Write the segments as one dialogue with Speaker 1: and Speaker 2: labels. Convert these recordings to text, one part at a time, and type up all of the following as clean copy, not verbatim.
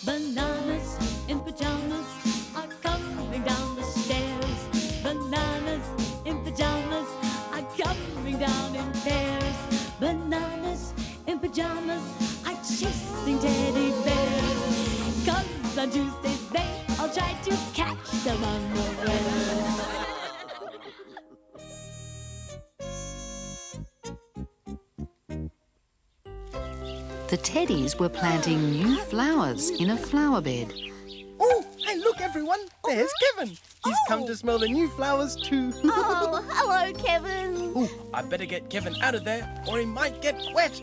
Speaker 1: Bananas in pajamas are coming down the stairs. Bananas in pajamas are coming down in pairs. Bananas in pajamas are chasing teddy bears. 'Cause on Tuesdays they all try to catch them unawares.
Speaker 2: The teddies were planting new flowers in a flower bed.
Speaker 3: Oh, hey, look, everyone. There's Kevin. He's come to smell the new flowers too.
Speaker 4: Oh, hello, Kevin.
Speaker 3: Oh, I better get Kevin out of there or he might get wet.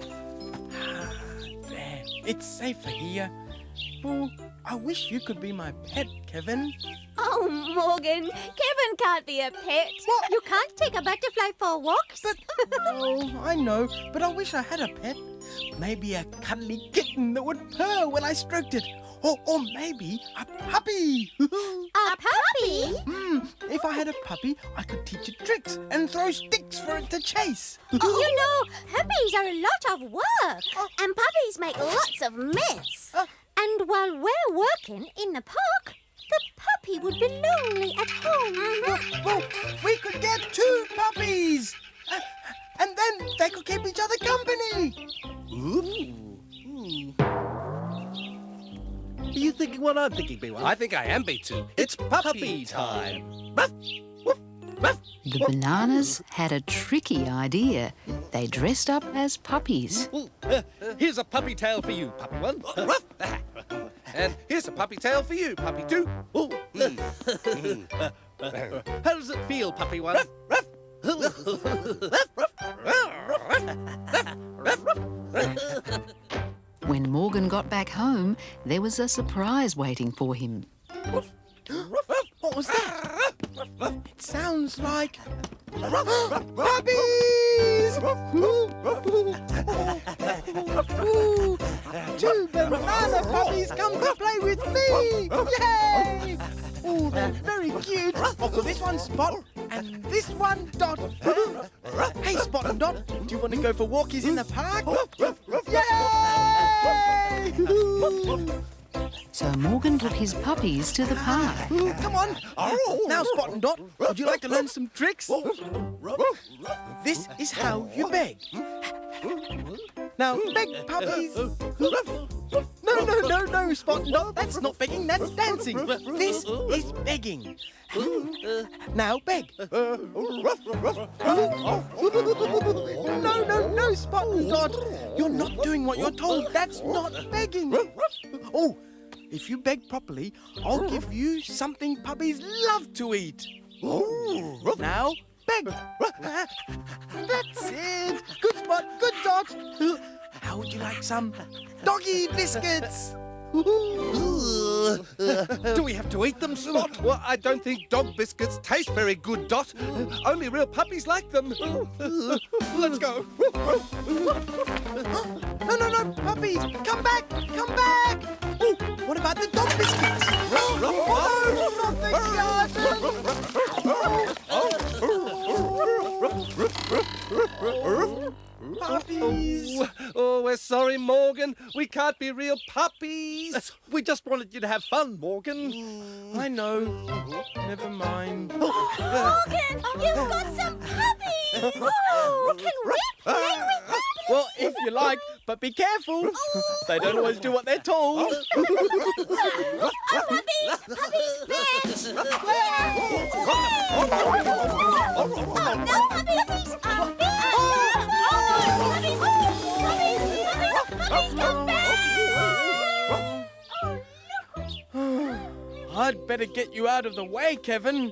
Speaker 3: There, it's safer here. Oh, I wish you could be my pet, Kevin.
Speaker 4: Oh, Morgan, Kevin can't be a pet.
Speaker 3: What?
Speaker 4: You can't take a butterfly for walks.
Speaker 3: But, oh, I know, but I wish I had a pet. Maybe a cuddly kitten that would purr when I stroked it. Or maybe a puppy.
Speaker 4: A puppy?
Speaker 3: If I had a puppy, I could teach it tricks and throw sticks for it to chase.
Speaker 4: You know, puppies are a lot of work. And puppies make lots of mess. And while we're working in the park, the puppy would be lonely at home.
Speaker 3: Well, we could get 2 puppies. And then they could keep each other company.
Speaker 5: Are you thinking what I'm thinking, B1?
Speaker 6: I think I am B2. It's puppy time. Ruff, woof, ruff.
Speaker 2: The bananas had a tricky idea. They dressed up as puppies.
Speaker 5: Here's a puppy tail for you, puppy one.
Speaker 6: Ruff. And here's a puppy tail for you, puppy 2.
Speaker 5: How does it feel, puppy one?
Speaker 6: Ruff, ruff.
Speaker 2: When Morgan got back home, there was a surprise waiting for him.
Speaker 3: What was that? It sounds like puppies! Ooh, 2 banana puppies come to play with me! Yay! Oh, they're very cute. I'll call this one Spot and this one Dot. Hey, Spot and Dot, do you want to go for walkies in the park? Yay!
Speaker 2: So Morgan took his puppies to the park.
Speaker 3: Come on. Now, Spot and Dot, would you like to learn some tricks? This is how you beg. Now, beg, puppies. No, Spot and Dot, that's not begging, that's dancing. This is begging. Now, beg. No, Spot and Dot. You're not doing what you're told. That's not begging. Oh, if you beg properly, I'll give you something puppies love to eat. Now, beg. That's it. Good Spot, good Dot. How would you like some doggy biscuits?
Speaker 5: Do we have to eat them, Spot?
Speaker 6: Well, I don't think dog biscuits taste very good, Dot. Only real puppies like them. Let's go.
Speaker 3: No, puppies, come back. Oh, what about the dog biscuits? Oh, not the garden. Puppies.
Speaker 6: Oh, we're sorry, Morgan. We can't be real puppies.
Speaker 5: We just wanted you to have fun, Morgan.
Speaker 3: I know. Never mind.
Speaker 4: Morgan, you've got some puppies. Oh, can we play with them?
Speaker 3: Well, if you like, but be careful. They don't always do what they're told.
Speaker 4: Puppies, bitch. No, puppies. Puppies, come back.
Speaker 3: I'd better get you out of the way, Kevin.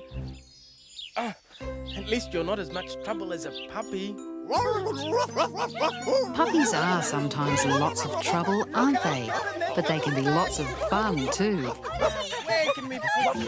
Speaker 3: At least you're not as much trouble as a puppy.
Speaker 2: Puppies are sometimes lots of trouble, aren't they? But they can be lots of fun too.
Speaker 3: Where can we put you?